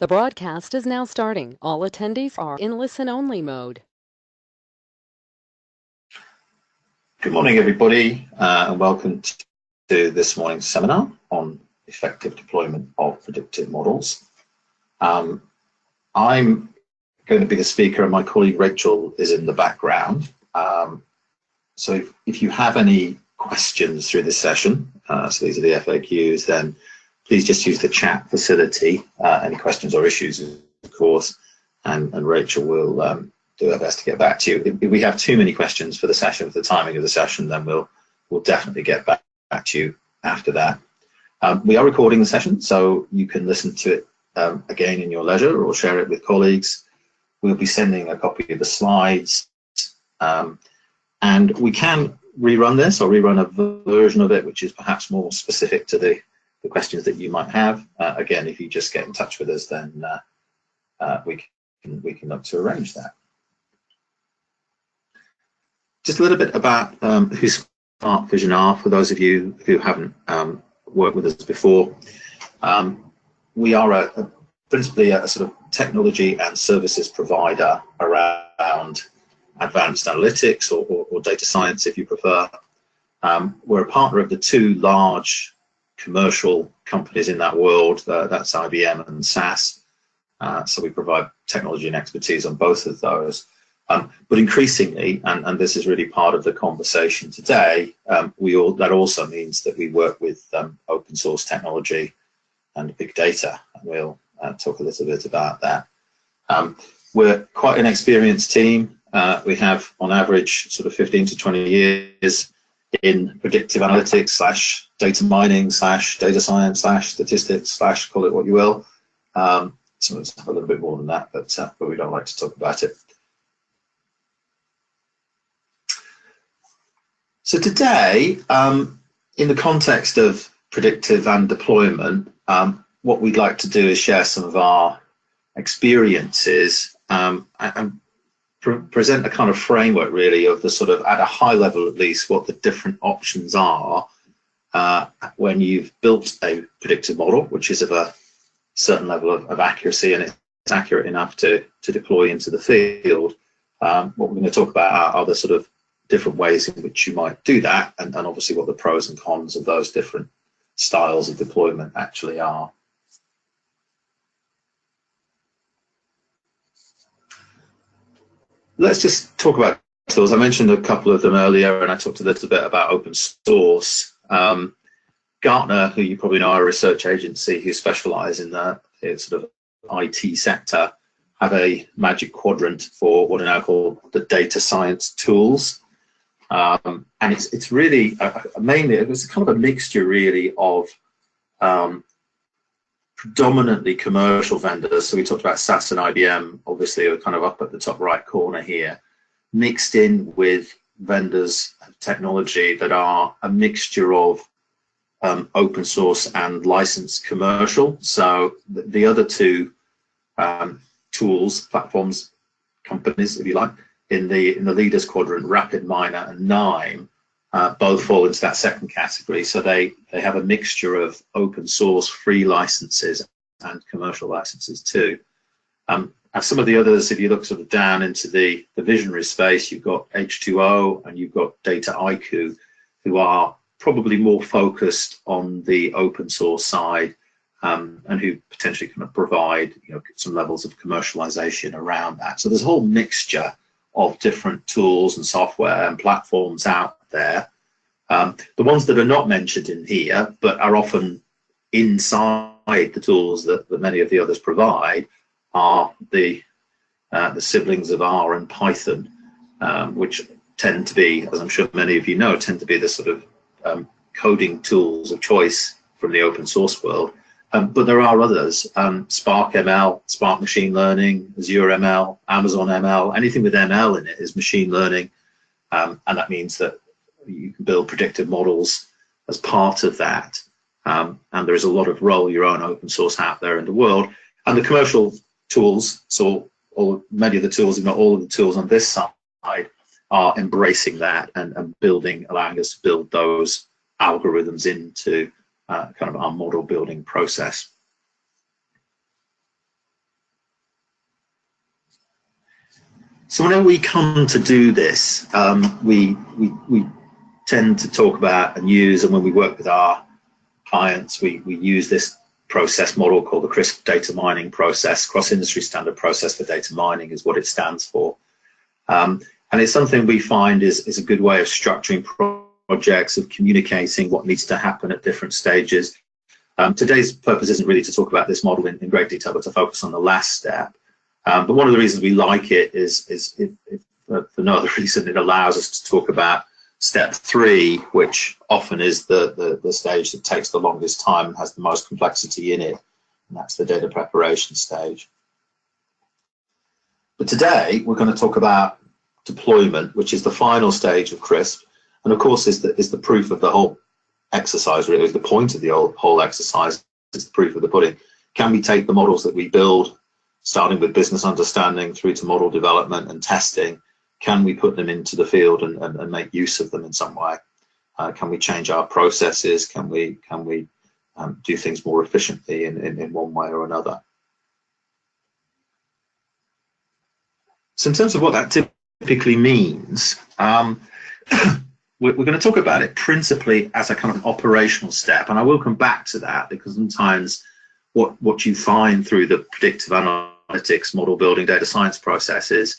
The broadcast is now starting. All attendees are in listen-only mode. Good morning, everybody, and welcome to this morning's seminar on effective deployment of predictive models. I'm going to be the speaker, and my colleague Rachel is in the background. So if you have any questions through this session, so these are the FAQs, then please just use the chat facility, any questions or issues, of course, and Rachel will do our best to get back to you. If we have too many questions for the session, for the timing of the session, then we'll definitely get back to you after that. We are recording the session, so you can listen to it again in your leisure or share it with colleagues. We'll be sending a copy of the slides, and we can rerun this or rerun a version of it which is perhaps more specific to the questions that you might have. Again, if you just get in touch with us, then we can look to arrange that. Just a little bit about who Smart Vision are, for those of you who haven't worked with us before. We are principally a sort of technology and services provider around advanced analytics or data science, if you prefer. We're a partner of the two large commercial companies in that world, that's IBM and SAS. So we provide technology and expertise on both of those. But increasingly, and this is really part of the conversation today, that also means that we work with open source technology and big data, and we'll talk a little bit about that. We're quite an experienced team. We have, on average, sort of 15 to 20 years in predictive analytics / data mining / data science / statistics / call it what you will. Some of us have a little bit more than that, but we don't like to talk about it. So today, in the context of predictive and deployment, what we'd like to do is share some of our experiences and present a kind of framework, really, of the sort of, at a high level at least, what the different options are when you've built a predictive model, which is of a certain level of accuracy and it's accurate enough to deploy into the field. What we're going to talk about are the sort of different ways in which you might do that, and obviously what the pros and cons of those different styles of deployment actually are. Let's just talk about tools. I mentioned a couple of them earlier, and I talked a little bit about open source. Gartner, who you probably know, are a research agency who specialize in the sort of IT sector, have a magic quadrant for what are now called the data science tools. And it's really mainly, it was kind of a mixture really of predominantly commercial vendors. So we talked about SAS and IBM, obviously, are kind of up at the top right corner here, mixed in with vendors of technology that are a mixture of open source and licensed commercial. So the other two tools, platforms, companies, if you like, in the leaders quadrant, RapidMiner and Nime, both fall into that second category. So they have a mixture of open source free licenses and commercial licenses too. And some of the others, if you look sort of down into the visionary space, you've got H2O and you've got Dataiku, who are probably more focused on the open source side, and who potentially kind of provide some levels of commercialization around that. So there's a whole mixture of different tools and software and platforms out there. The ones that are not mentioned in here, but are often inside the tools that many of the others provide, are the siblings of R and Python, which tend to be, as I'm sure many of you know, tend to be the sort of coding tools of choice from the open source world. But there are others, Spark ML, Spark Machine Learning, Azure ML, Amazon ML, anything with ML in it is machine learning. And that means that you can build predictive models as part of that. And there is a lot of roll your own open source out there in the world. And the commercial tools, so many of the tools, if not all of the tools on this side, are embracing that and building, allowing us to build those algorithms into kind of our model building process. So whenever we come to do this, we tend to talk about and use, and when we work with our clients, we use this process model called the CRISP data mining process. Cross-industry standard process for data mining is what it stands for. And it's something we find is a good way of structuring projects, of communicating what needs to happen at different stages. Today's purpose isn't really to talk about this model in great detail, but to focus on the last step. But one of the reasons we like it is for no other reason, it allows us to talk about step 3, which often is the stage that takes the longest time and has the most complexity in it, and that's the data preparation stage. But today we're going to talk about deployment, which is the final stage of CRISP, and of course is the proof of the whole exercise, really. The point of the whole exercise is the proof of the pudding. Can we take the models that we build, starting with business understanding through to model development and testing, can we put them into the field and make use of them in some way? Can we change our processes? Can we do things more efficiently in one way or another? So in terms of what that typically means, we're going to talk about it principally as a kind of operational step, and I will come back to that, because sometimes what you find through the predictive analytics, model building, data science processes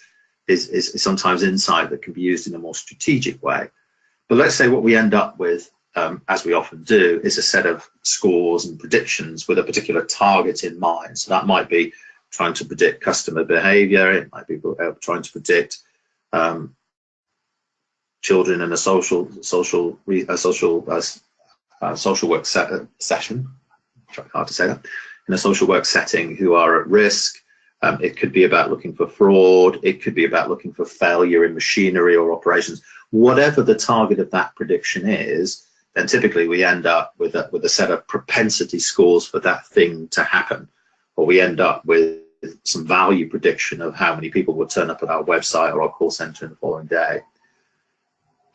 is sometimes insight that can be used in a more strategic way. But let's say what we end up with, as we often do, is a set of scores and predictions with a particular target in mind. So that might be trying to predict customer behavior, it might be trying to predict children in a social work session, hard to say that, in a social work setting, who are at risk. It could be about looking for fraud, it could be about looking for failure in machinery or operations. Whatever the target of that prediction is, then typically we end up with a set of propensity scores for that thing to happen, or we end up with some value prediction of how many people will turn up at our website or our call center in the following day.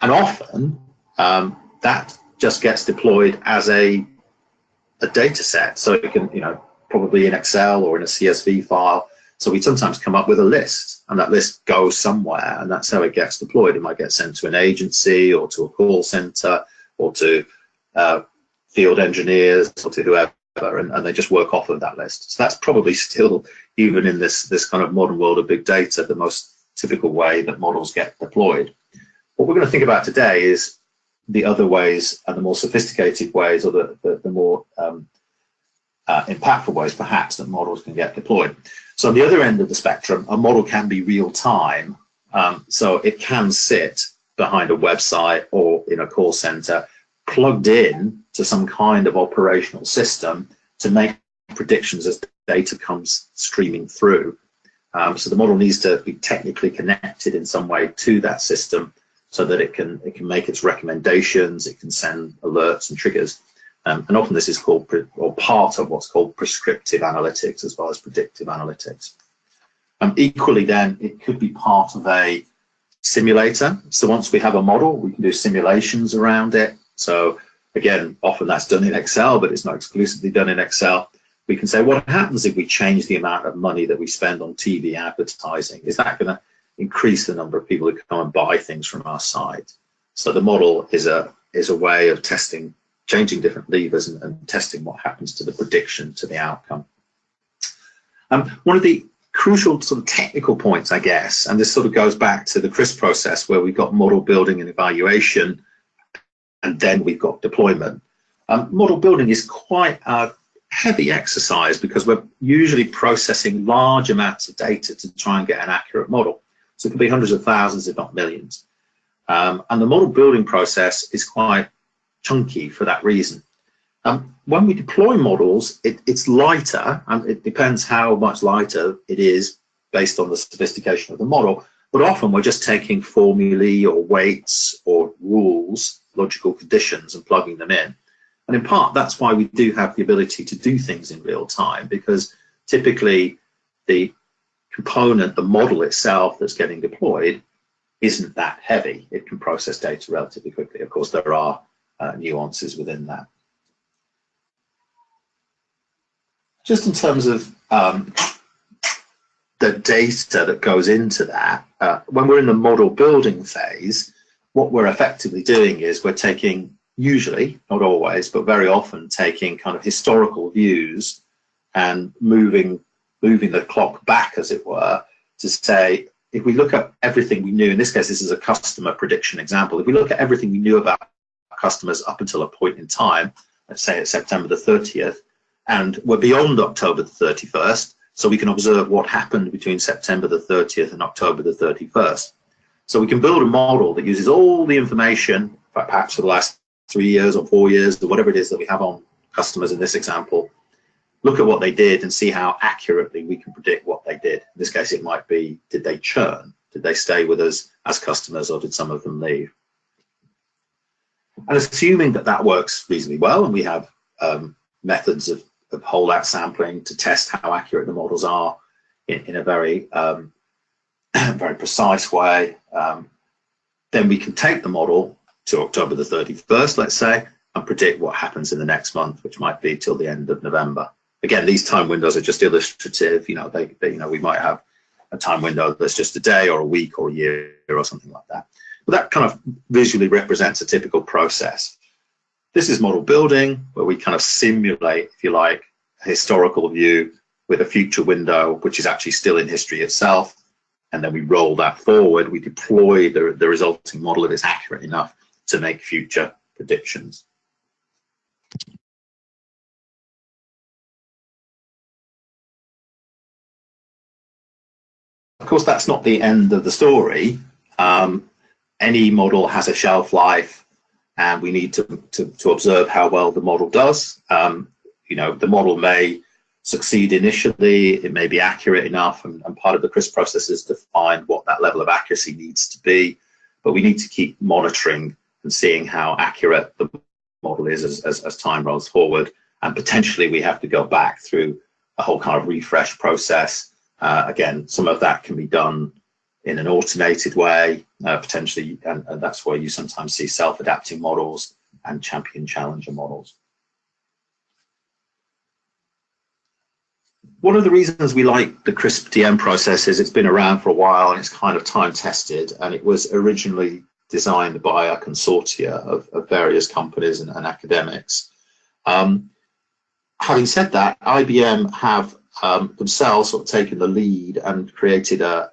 And often that just gets deployed as a data set, so it can, probably in Excel or in a CSV file. So we sometimes come up with a list, and that list goes somewhere, and that's how it gets deployed. It might get sent to an agency or to a call center or to field engineers or to whoever, and they just work off of that list. So that's probably still, even in this kind of modern world of big data, the most typical way that models get deployed. What we're going to think about today is the other ways, and the more sophisticated ways, or the more impactful ways, perhaps, that models can get deployed. So on the other end of the spectrum, a model can be real time. So it can sit behind a website or in a call center, plugged in to some kind of operational system to make predictions as data comes streaming through. So the model needs to be technically connected in some way to that system, so that it can make its recommendations, it can send alerts and triggers. And often this is called, or part of what's called, prescriptive analytics, as well as predictive analytics. Equally then, it could be part of a simulator. So once we have a model, we can do simulations around it. So again, often that's done in Excel, but it's not exclusively done in Excel. We can say, what happens if we change the amount of money that we spend on TV advertising? Is that going to increase the number of people who come and buy things from our site? So the model is a way of testing, changing different levers and testing what happens to the prediction, to the outcome. One of the crucial sort of technical points, I guess, and this sort of goes back to the CRISP process, where we've got model building and evaluation, and then we've got deployment. Model building is quite a heavy exercise, because we're usually processing large amounts of data to try and get an accurate model. So it can be hundreds of thousands, if not millions. And the model building process is quite chunky for that reason. When we deploy models, it's lighter, and it depends how much lighter it is based on the sophistication of the model. But often we're just taking formulae or weights or rules, logical conditions, and plugging them in. And in part, that's why we do have the ability to do things in real time, because typically the component, the model itself that's getting deployed, isn't that heavy. It can process data relatively quickly. Of course, there are nuances within that. Just in terms of the data that goes into that, when we're in the model building phase, what we're effectively doing is we're taking, usually, not always, but very often taking kind of historical views and moving the clock back, as it were, to say, if we look at everything we knew, in this case, this is a customer prediction example, if we look at everything we knew about customers up until a point in time, let's say it's September the 30th, and we're beyond October the 31st, so we can observe what happened between September the 30th and October the 31st. So we can build a model that uses all the information, perhaps for the last 3 years or 4 years, or whatever it is that we have on customers in this example, look at what they did and see how accurately we can predict what they did. In this case, it might be, did they churn? Did they stay with us as customers, or did some of them leave? And assuming that that works reasonably well, and we have methods of holdout sampling to test how accurate the models are in a very, very precise way, then we can take the model to October the 31st, let's say, and predict what happens in the next month, which might be till the end of November. Again, these time windows are just illustrative. You know, we might have a time window that's just a day or a week or a year or something like that. But that kind of visually represents a typical process. This is model building, where we kind of simulate, if you like, a historical view with a future window, which is actually still in history itself. And then we roll that forward. We deploy the resulting model if it's accurate enough to make future predictions. Of course, that's not the end of the story. Any model has a shelf life, and we need to observe how well the model does. You know, the model may succeed initially, it may be accurate enough, and part of the CRISP process is to find what that level of accuracy needs to be, but we need to keep monitoring and seeing how accurate the model is as time rolls forward, and potentially we have to go back through a whole kind of refresh process. Again, some of that can be done in an automated way, potentially, and that's where you sometimes see self-adapting models and champion challenger models. One of the reasons we like the CRISP DM process is it's been around for a while and it's kind of time tested, and it was originally designed by a consortia of various companies and academics. Having said that, IBM have themselves sort of taken the lead and created a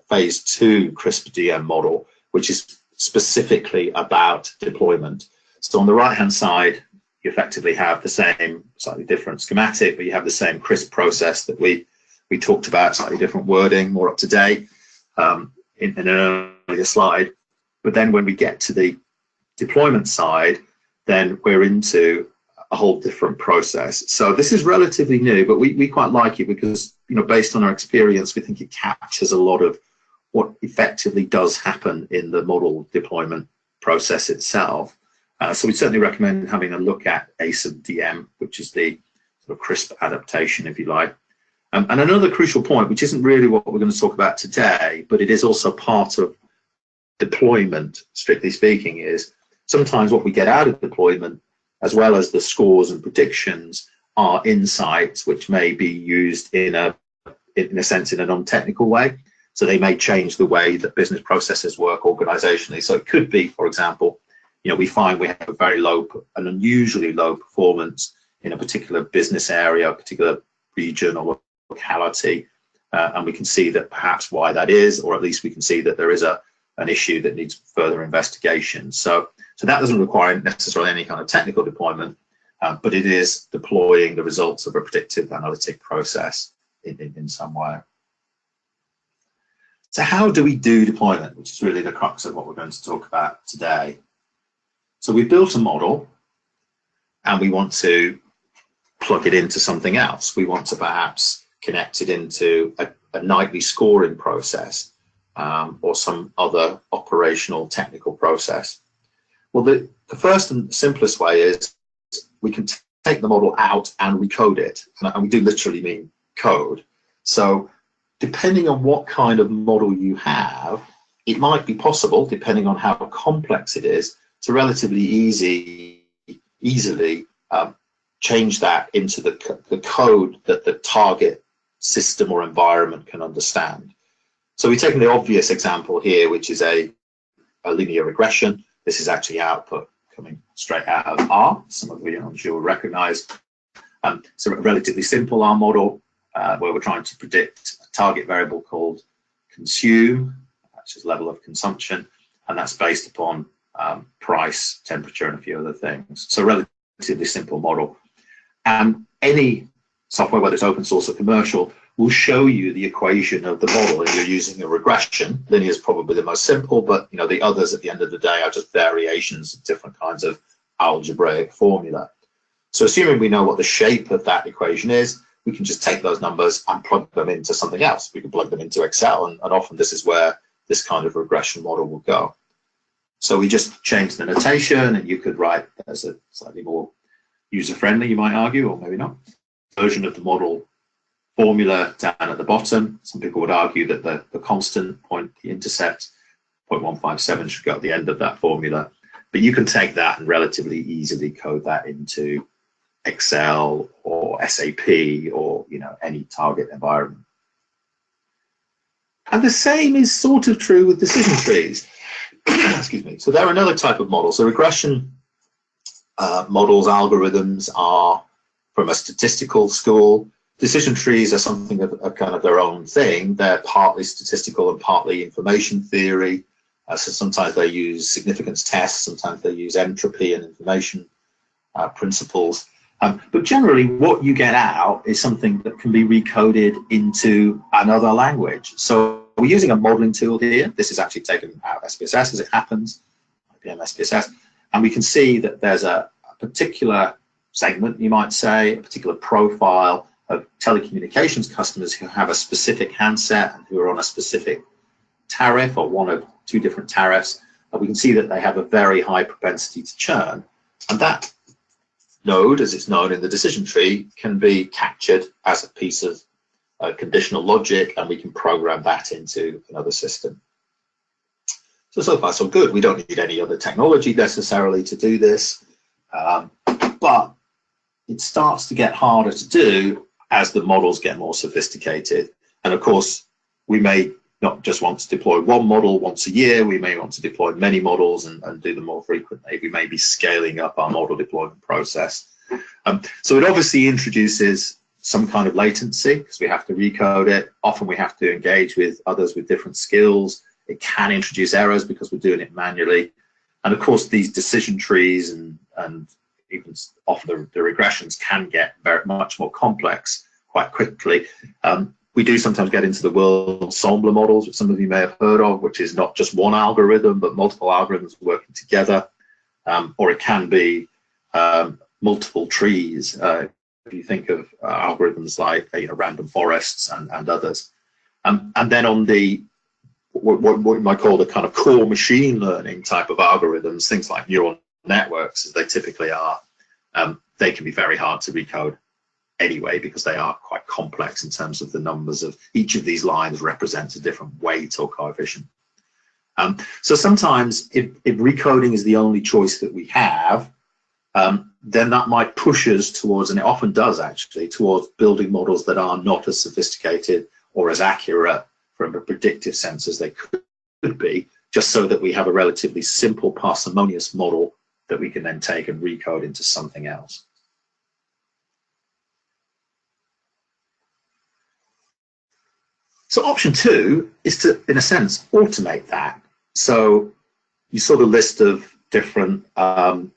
phase 2 CRISP DM model, which is specifically about deployment. So on the right hand side, you effectively have the same, slightly different schematic, but you have the same CRISP process that we talked about, slightly different wording, more up to date in an earlier slide. But then when we get to the deployment side, then we're into a whole different process. So this is relatively new, but we quite like it because, you know, based on our experience, we think it captures a lot of what effectively does happen in the model deployment process itself. So we certainly recommend having a look at ASIM DM, which is the sort of CRISP adaptation, if you like. And another crucial point, which isn't really what we're going to talk about today, but it is also part of deployment, strictly speaking, is sometimes what we get out of deployment, as well as the scores and predictions, are insights which may be used in a sense in a non-technical way. So they may change the way that business processes work organizationally. So it could be, for example, you know, we find we have a very low, an unusually low performance in a particular business area, a particular region or locality, and we can see that perhaps why that is, or at least we can see that there is an issue that needs further investigation. So that doesn't require necessarily any kind of technical deployment, but it is deploying the results of a predictive analytic process in some way. So how do we do deployment, which is really the crux of what we're going to talk about today. So we built a model and we want to plug it into something else. We want to perhaps connect it into a nightly scoring process or some other operational technical process. Well, the first and simplest way is we can take the model out and recode it. And we do literally mean code. So depending on what kind of model you have, it might be possible, depending on how complex it is, to relatively easily change that into the code that the target system or environment can understand. So we've taken the obvious example here, which is a linear regression. This is actually output coming straight out of R. Some of you, I'm sure, will recognize. It's a relatively simple R model where we're trying to predict a target variable called consume, which is level of consumption, and that's based upon price, temperature, and a few other things. So relatively simple model. And any software, whether it's open source or commercial, will show you the equation of the model if you're using a regression. Linear is probably the most simple, but the others at the end of the day are just variations of different kinds of algebraic formula. So assuming we know what the shape of that equation is, we can just take those numbers and plug them into something else. We can plug them into Excel, and often this is where this kind of regression model will go. So we just change the notation, and you could write as a slightly more user-friendly, you might argue, or maybe not, version of the model formula down at the bottom. Some people would argue that the constant point, the intercept, 0.157 should go at the end of that formula. But you can take that and relatively easily code that into Excel or SAP or any target environment. And the same is sort of true with decision trees. Excuse me. So they're another type of model. So regression models, algorithms are from a statistical school. Decision trees are something of kind of their own thing. They're partly statistical and partly information theory. So sometimes they use significance tests, sometimes they use entropy and information principles. But generally, what you get out is something that can be recoded into another language. So we're using a modeling tool here. This is actually taken out of SPSS as it happens, IBM SPSS. And we can see that there's a particular segment, you might say, a particular profile of telecommunications customers who have a specific handset and who are on a specific tariff or one of two different tariffs. And we can see that they have a very high propensity to churn. And that node, as it's known in the decision tree, can be captured as a piece of conditional logic, and we can program that into another system. So far so good. We don't need any other technology necessarily to do this, but it starts to get harder to do as the models get more sophisticated. And of course, we may not just want to deploy one model once a year, we may want to deploy many models and do them more frequently. We may be scaling up our model deployment process. So it obviously introduces some kind of latency because we have to recode it. Often we have to engage with others with different skills. It can introduce errors because we're doing it manually. And of course, these decision trees and even often the regressions can get very much more complex quite quickly. We do sometimes get into the world ensemble models, which some of you may have heard of, which is not just one algorithm, but multiple algorithms working together. Or it can be multiple trees. If you think of algorithms like random forests and others. And then on the what you might call the kind of core machine learning type of algorithms, things like neural networks, as they typically are, they can be very hard to recode anyway because they are quite complex in terms of the numbers of each of these lines represents a different weight or coefficient. So sometimes if recoding is the only choice that we have, then that might push us towards, and it often does actually, towards building models that are not as sophisticated or as accurate from a predictive sense as they could be, just so that we have a relatively simple parsimonious model that we can then take and recode into something else. So option 2 is to, in a sense, automate that. So you saw the list of different, so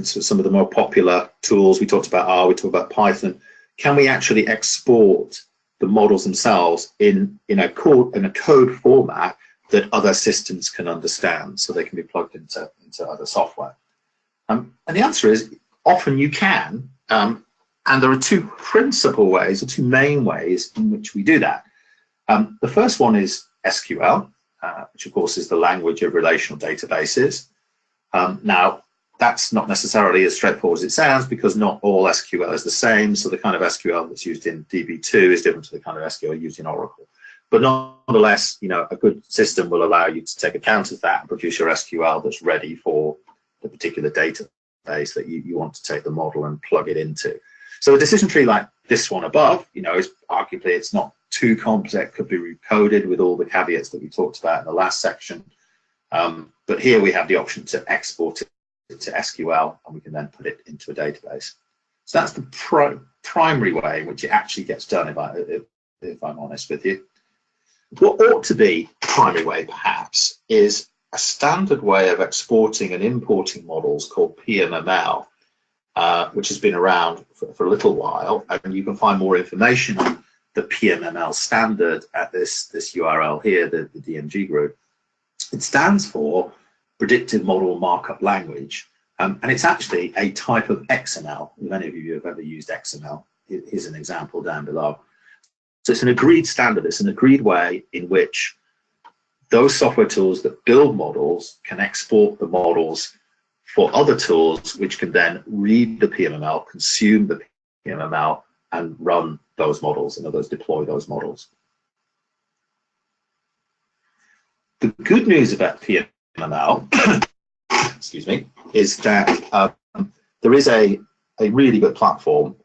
some of the more popular tools. We talked about R, we talked about Python. Can we actually export the models themselves in a code format that other systems can understand, so they can be plugged into other software? And the answer is often you can, and there are two principal ways, or two main ways in which we do that. The first one is SQL, which of course is the language of relational databases. Now, that's not necessarily as straightforward as it sounds because not all SQL is the same. So the kind of SQL that's used in DB2 is different to the kind of SQL used in Oracle. But nonetheless, a good system will allow you to take account of that and produce your SQL that's ready for the particular database that you want to take the model and plug it into. So a decision tree like this one above, is arguably it's not too complex, could be recoded with all the caveats that we talked about in the last section. But here we have the option to export it to SQL, and we can then put it into a database. So that's the primary way in which it actually gets done, if I'm honest with you. What ought to be the primary way, perhaps, is a standard way of exporting and importing models called PMML, which has been around for a little while, and you can find more information on the PMML standard at this URL here, the DMG group. It stands for Predictive Model Markup Language, and it's actually a type of XML. If any of you have ever used XML, here's an example down below. So it's an agreed standard, it's an agreed way in which those software tools that build models can export the models for other tools, which can then read the PMML, consume the PMML, and run those models, in other words, deploy those models. The good news about PMML, excuse me, is that there is a really good platform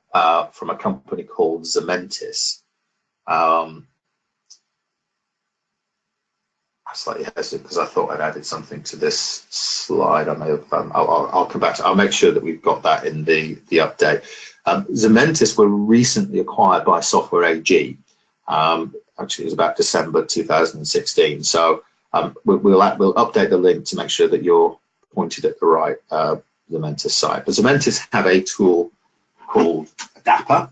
from a company called Zementis. I'm slightly hesitant because I thought I'd added something to this slide. I may have. I'll come back to. I'll make sure that we've got that in the update. Zementis were recently acquired by Software AG. Actually, it was about December 2016. So we'll update the link to make sure that you're pointed at the right Zementis site. But Zementis have a tool called Adapper,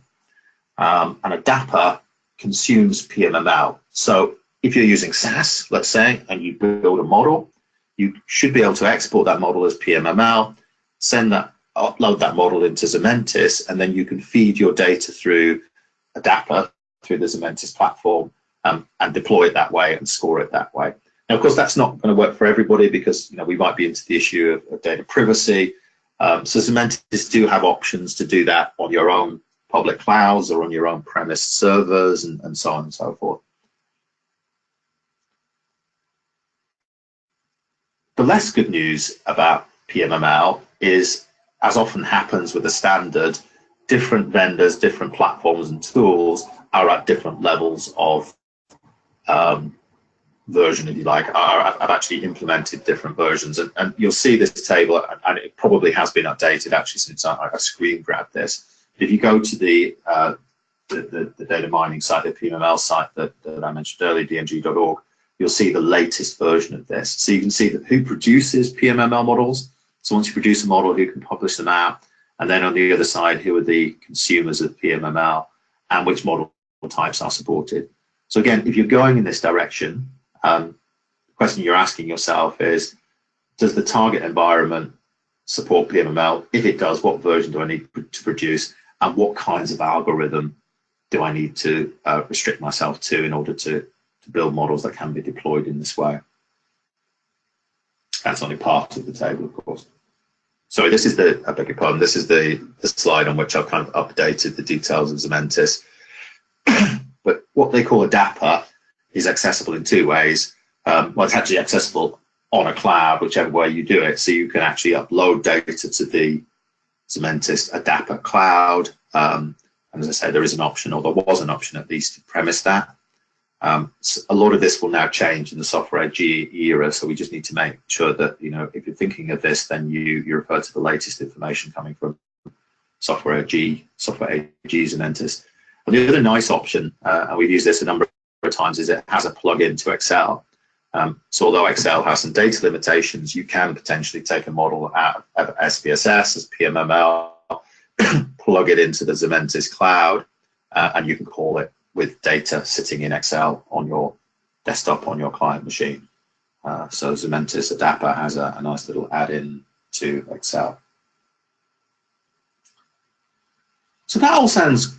and Adapper consumes PMML. So if you're using SAS, let's say, and you build a model, you should be able to export that model as PMML, upload that model into Zementis, and then you can feed your data through Adapper, through the Zementis platform, and deploy it that way and score it that way. Now, of course, that's not going to work for everybody because we might be into the issue of data privacy. So Zementis do have options to do that on your own public clouds or on your own premise servers and so on and so forth. The less good news about PMML is, as often happens with a standard, different vendors, different platforms and tools are at different levels of version, if you like, I've actually implemented different versions. And you'll see this table, and it probably has been updated actually since I screen grabbed this. If you go to the data mining site, the PMML site that I mentioned earlier, dmg.org, you'll see the latest version of this. So you can see that who produces PMML models. So once you produce a model, who can publish them out, and then on the other side, who are the consumers of PMML and which model types are supported. So again, if you're going in this direction, the question you're asking yourself is, does the target environment support PMML? If it does, what version do I need to produce? And what kinds of algorithm do I need to restrict myself to in order to build models that can be deployed in this way? That's only part of the table, of course. Sorry, this is I beg your pardon, this is the slide on which I've kind of updated the details of Zementis. But what they call Adapper is accessible in two ways. Well, it's actually accessible on a cloud, whichever way you do it. So you can actually upload data to the Zementis Adapper cloud. And as I say, there is an option, or there was an option at least, to premise that. So a lot of this will now change in the Software AG era, so we just need to make sure that, if you're thinking of this, then you refer to the latest information coming from Software AG Zementis. And the other nice option, and we've used this a number of times, is it has a plug-in to Excel. So although Excel has some data limitations, you can potentially take a model out of SPSS as PMML, plug it into the Zementis cloud, and you can call it with data sitting in Excel on your desktop, on your client machine. So Zementis Adapper has a nice little add-in to Excel. So that all sounds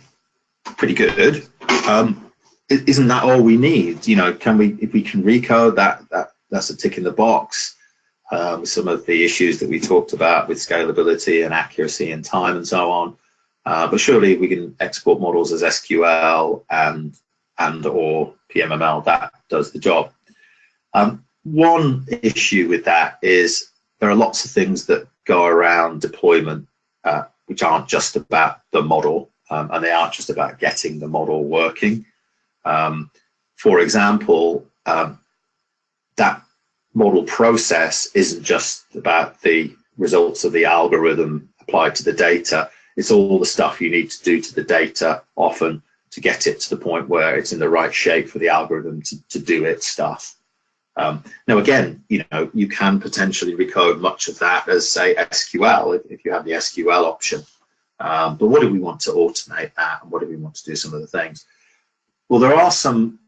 pretty good. Isn't that all we need? If we can recode that's a tick in the box. Some of the issues that we talked about with scalability and accuracy and time and so on. But surely we can export models as SQL and or PMML, that does the job. One issue with that is there are lots of things that go around deployment which aren't just about the model. and they aren't just about getting the model working. For example, that model process isn't just about the results of the algorithm applied to the data. It's all the stuff you need to do to the data often to get it to the point where it's in the right shape for the algorithm to do its stuff. Now, again, you can potentially recode much of that as, say, SQL if you have the SQL option. But what do we want to automate that, and what do we want to do some of the things? Well, there are some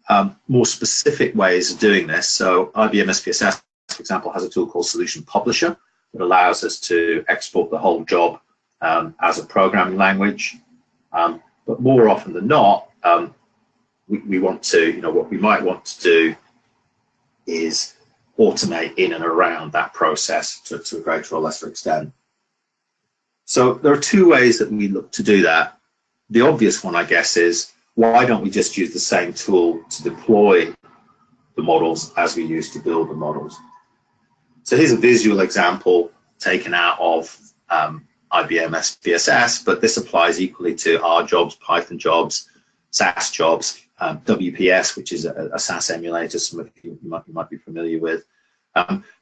more specific ways of doing this. So IBM SPSS, for example, has a tool called Solution Publisher that allows us to export the whole job as a programming language. But more often than not, we want to, what we might want to do is automate in and around that process to a greater or lesser extent. So there are two ways that we look to do that. The obvious one, I guess, is why don't we just use the same tool to deploy the models as we use to build the models? So here's a visual example taken out of IBM SPSS, but this applies equally to R jobs, Python jobs, SAS jobs, WPS, which is a SAS emulator some of you might be familiar with.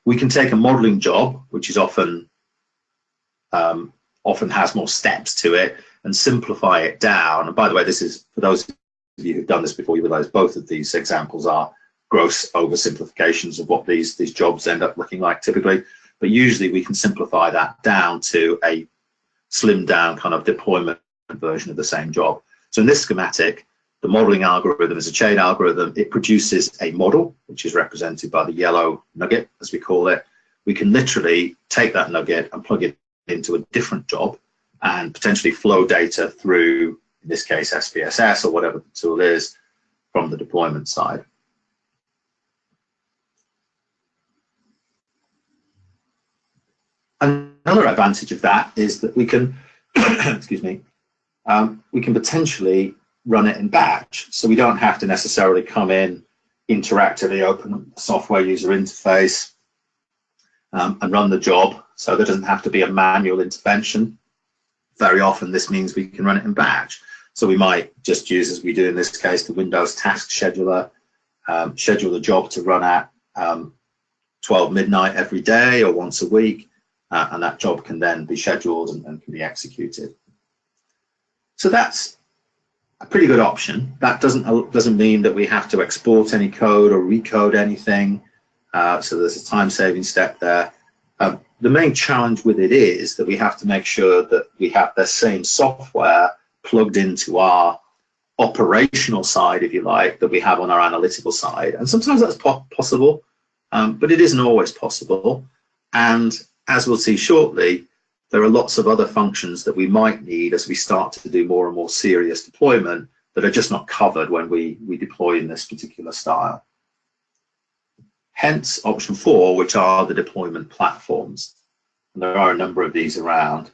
We can take a modeling job, which is often has more steps to it, and simplify it down. And by the way, this is, for those of you who've done this before, you realize both of these examples are gross oversimplifications of what these jobs end up looking like typically. But usually we can simplify that down to a slimmed down kind of deployment version of the same job. So in this schematic, the modeling algorithm is a chain algorithm. It produces a model, which is represented by the yellow nugget, as we call it. We can literally take that nugget and plug it into a different job and potentially flow data through, in this case, SPSS or whatever the tool is, from the deployment side. Another advantage of that is that we can, excuse me, we can potentially run it in batch. So we don't have to necessarily come in, interactively open a software user interface and run the job. So there doesn't have to be a manual intervention. Very often this means we can run it in batch. So we might just use, as we do in this case, the Windows task scheduler, schedule the job to run at 12 midnight every day or once a week, and that job can then be scheduled and can be executed. So that's a pretty good option. That doesn't mean that we have to export any code or recode anything. So there's a time-saving step there. The main challenge with it is that we have to make sure that we have the same software plugged into our operational side, if you like, that we have on our analytical side. And sometimes that's possible, but it isn't always possible. And as we'll see shortly, there are lots of other functions that we might need as we start to do more and more serious deployment that are just not covered when we deploy in this particular style. Hence option 4, which are the deployment platforms. And there are a number of these around.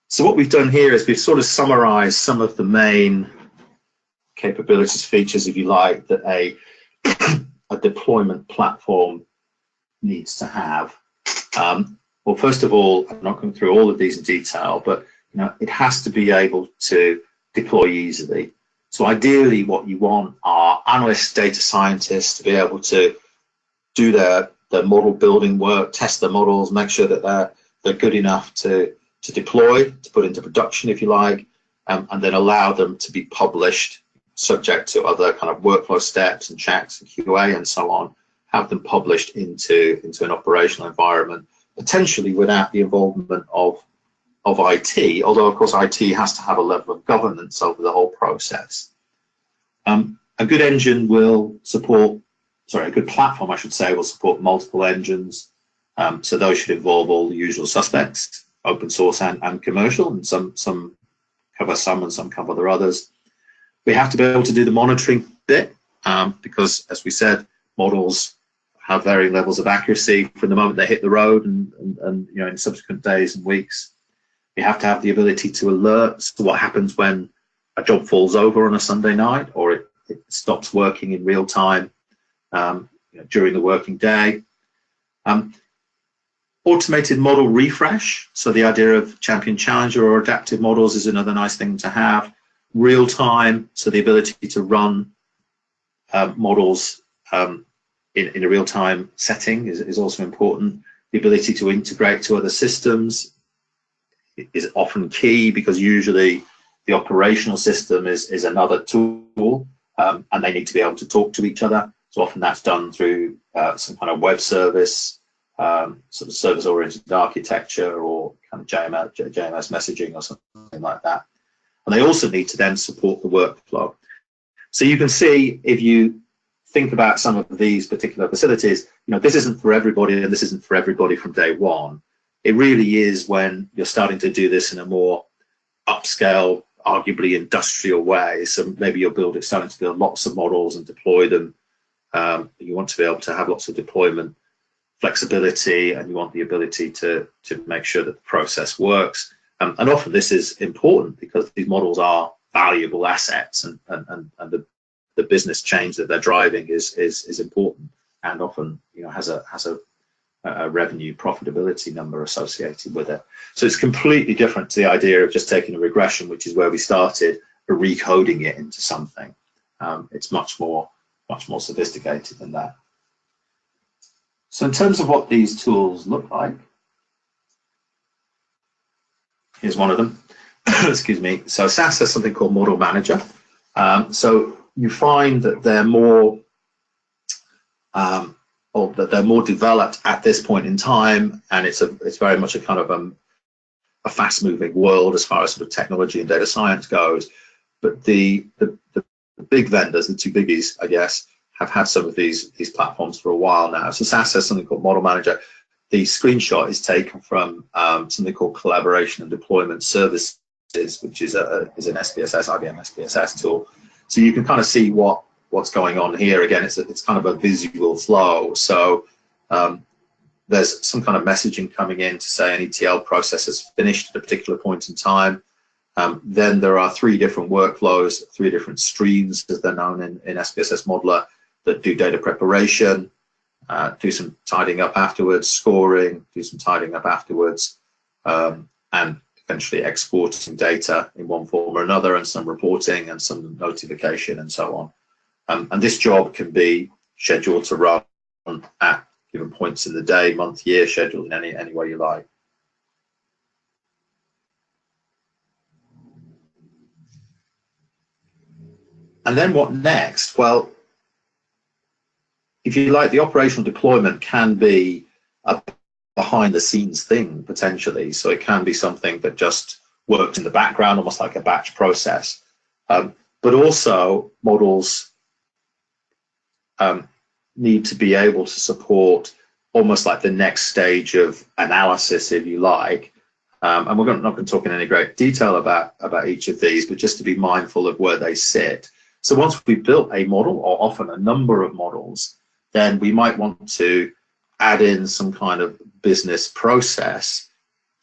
So what we've done here is we've sort of summarized some of the main capabilities, features, if you like, that a deployment platform needs to have. Well, first of all, I'm not going through all of these in detail, but it has to be able to deploy easily. So ideally, what you want are analysts, data scientists to be able to do their model building work, test their models, make sure that they're good enough to deploy, to put into production, if you like, and then allow them to be published, subject to other kind of workflow steps and checks and QA and so on, have them published into an operational environment, potentially without the involvement of IT, although of course IT has to have a level of governance over the whole process. A good engine will support, a good platform, I should say, will support multiple engines. So those should involve all the usual suspects, open source and commercial, and some cover some and some cover the others. We have to be able to do the monitoring bit because, as we said, models have varying levels of accuracy from the moment they hit the road and in subsequent days and weeks. We have to have the ability to alert to what happens when a job falls over on a Sunday night or it stops working in real time during the working day. Automated model refresh, so the idea of champion challenger or adaptive models is another nice thing to have. Real time, so the ability to run models in a real time setting is also important. The ability to integrate to other systems is often key, because usually the operational system is another tool, and they need to be able to talk to each other. So often that's done through some kind of web service, sort of service-oriented architecture, or kind of JMS messaging or something like that. And they also need to then support the workflow. So you can see, if you think about some of these particular facilities, this isn't for everybody, and this isn't for everybody from day one. It really is when you're starting to do this in a more upscale, arguably industrial way. So maybe you're starting to build lots of models and deploy them. You want to be able to have lots of deployment flexibility, and you want the ability to make sure that the process works. And often this is important, because these models are valuable assets, and the business change that they're driving is important, and often has a revenue profitability number associated with it. So it's completely different to the idea of just taking a regression, which is where we started, or recoding it into something. It's much more sophisticated than that. So in terms of what these tools look like, here's one of them. Excuse me. So SAS has something called Model Manager. So you find that they're more developed at this point in time, and it's very much a kind of a fast-moving world as far as sort of technology and data science goes. But the big vendors, the two biggies, I guess, have had some of these platforms for a while now. So SAS has something called Model Manager. The screenshot is taken from something called Collaboration and Deployment Services, which is an SPSS, IBM SPSS tool. So you can kind of see what's going on here. Again, it's kind of a visual flow. So there's some kind of messaging coming in to say an ETL process has finished at a particular point in time. Then there are 3 different workflows, 3 different streams, as they're known in SPSS Modeler, that do data preparation, do some tidying up afterwards, scoring, do some tidying up afterwards, and eventually exporting data in one form or another, and some reporting and some notification and so on. And this job can be scheduled to run at given points in the day, month, year, scheduled in any way you like. And then what next? Well, if you like, the operational deployment can be a behind-the-scenes thing, potentially. So it can be something that just works in the background, almost like a batch process. But also, models need to be able to support almost like the next stage of analysis, if you like. And we're not going to talk in any great detail about each of these, but just to be mindful of where they sit. So once we've built a model, or often a number of models, then we might want to add in some kind of business process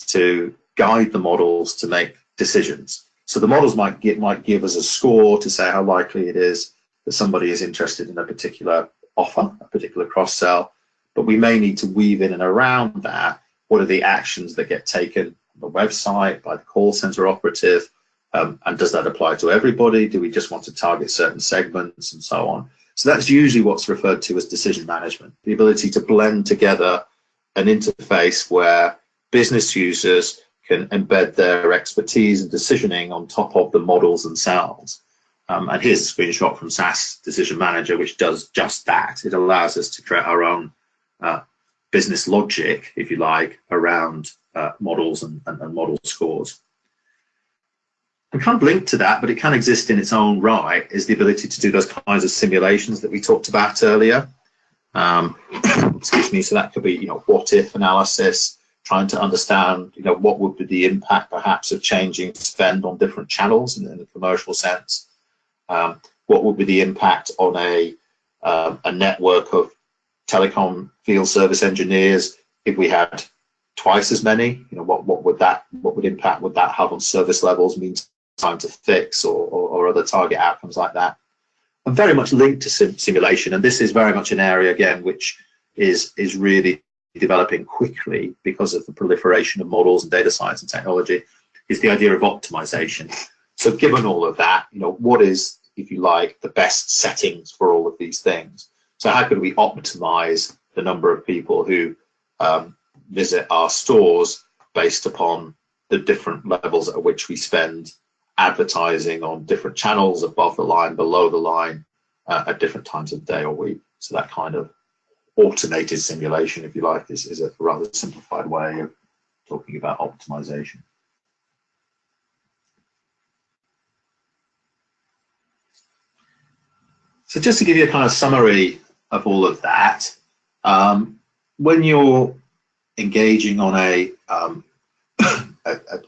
to guide the models to make decisions. So the models might give us a score to say how likely it is that somebody is interested in a particular offer, a particular cross-sell, but we may need to weave in and around that. What are the actions that get taken on the website by the call center operative? And does that apply to everybody? Do we just want to target certain segments, and so on? So that's usually what's referred to as decision management, the ability to blend together an interface where business users can embed their expertise and decisioning on top of the models themselves. And here's a screenshot from SAS Decision Manager, which does just that. It allows us to create our own business logic, if you like, around models and model scores. And kind of linked to that, but it can exist in its own right, is the ability to do those kinds of simulations that we talked about earlier. Excuse me. So that could be, what if analysis, trying to understand, what would be the impact perhaps of changing spend on different channels in the commercial sense. What would be the impact on a network of telecom field service engineers if we had twice as many? What impact would that have on service levels, means time to fix, or other target outcomes like that? And very much linked to simulation, and this is very much an area again which is really developing quickly because of the proliferation of models and data science and technology is the idea of optimization. So given all of that, what is, if you like, the best settings for all of these things? So how could we optimize the number of people who visit our stores based upon the different levels at which we spend advertising on different channels, above the line, below the line, at different times of day or week? So that kind of automated simulation, if you like, is a rather simplified way of talking about optimization. So just to give you a kind of summary of all of that, when you're engaging on a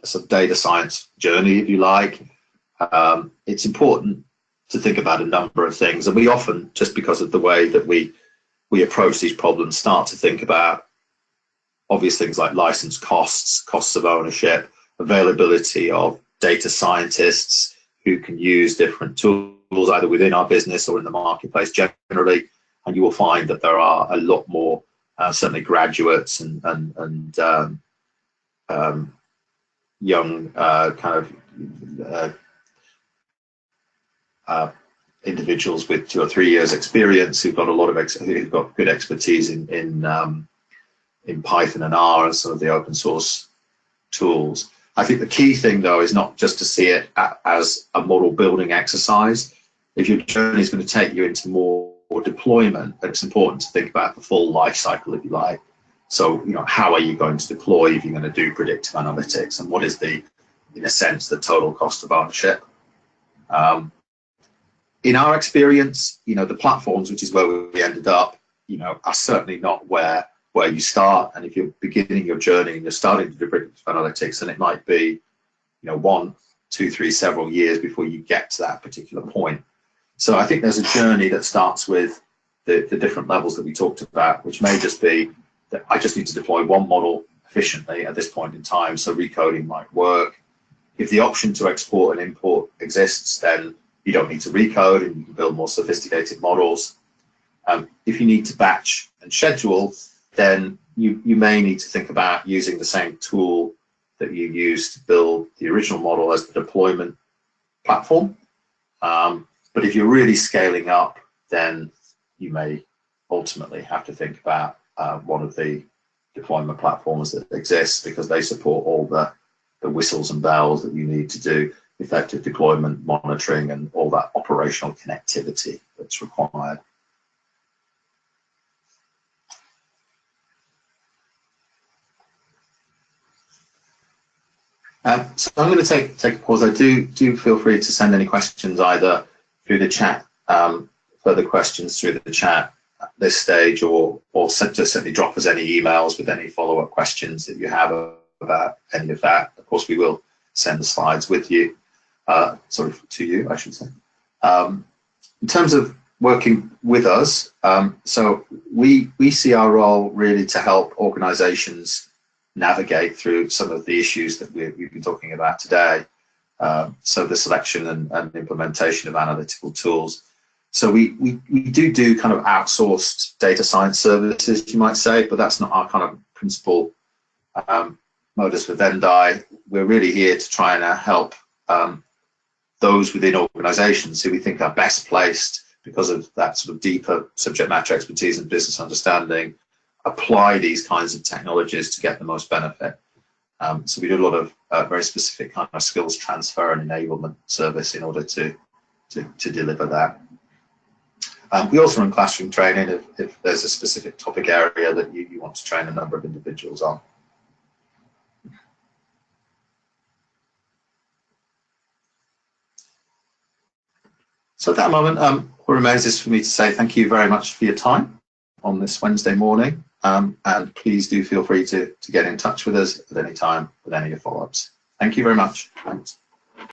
sort of data science journey, if you like, it's important to think about a number of things. And we often, just because of the way that we approach these problems, start to think about obvious things like license costs, costs of ownership, availability of data scientists who can use different tools either within our business or in the marketplace generally. And you will find that there are a lot more certainly graduates and young kind of individuals with 2 or 3 years experience who've got a lot of who've got good expertise in Python and R and some of the open source tools. I think the key thing though is not just to see it as a model building exercise. If your journey is going to take you into more deployment, it's important to think about the full life cycle, if you like. So, how are you going to deploy if you're going to do predictive analytics, and what is the, in a sense, the total cost of ownership? In our experience, the platforms, which is where we ended up, are certainly not where you start. And if you're beginning your journey and you're starting to do predictive analytics, then it might be, 1, 2, 3, several years before you get to that particular point. So I think there's a journey that starts with the different levels that we talked about, which may just be that I just need to deploy one model efficiently at this point in time, so recoding might work. If the option to export and import exists, then you don't need to recode and you can build more sophisticated models. If you need to batch and schedule, then you may need to think about using the same tool that you used to build the original model as the deployment platform. But if you're really scaling up, then you may ultimately have to think about one of the deployment platforms that exists, because they support all the whistles and bells that you need to do effective deployment, monitoring, and all that operational connectivity that's required. So I'm going to take a pause. I do feel free to send any questions either through the chat, further questions through the chat at this stage, or certainly drop us any emails with any follow-up questions that you have about any of that. Of course, we will send the slides with you, sort of to you, I should say. In terms of working with us, so we see our role really to help organizations navigate through some of the issues that we've been talking about today. So the selection and implementation of analytical tools. So we do kind of outsourced data science services, you might say, but that's not our kind of principal modus vivendi. We're really here to try and help those within organizations who we think are best placed, because of that sort of deeper subject matter expertise and business understanding, apply these kinds of technologies to get the most benefit. So we do a lot of very specific kind of skills transfer and enablement service in order to deliver that. We also run classroom training if there's a specific topic area that you want to train a number of individuals on. So at that moment, what remains is for me to say thank you very much for your time on this Wednesday morning, and please do feel free to get in touch with us at any time with any of your follow-ups. Thank you very much. Thanks.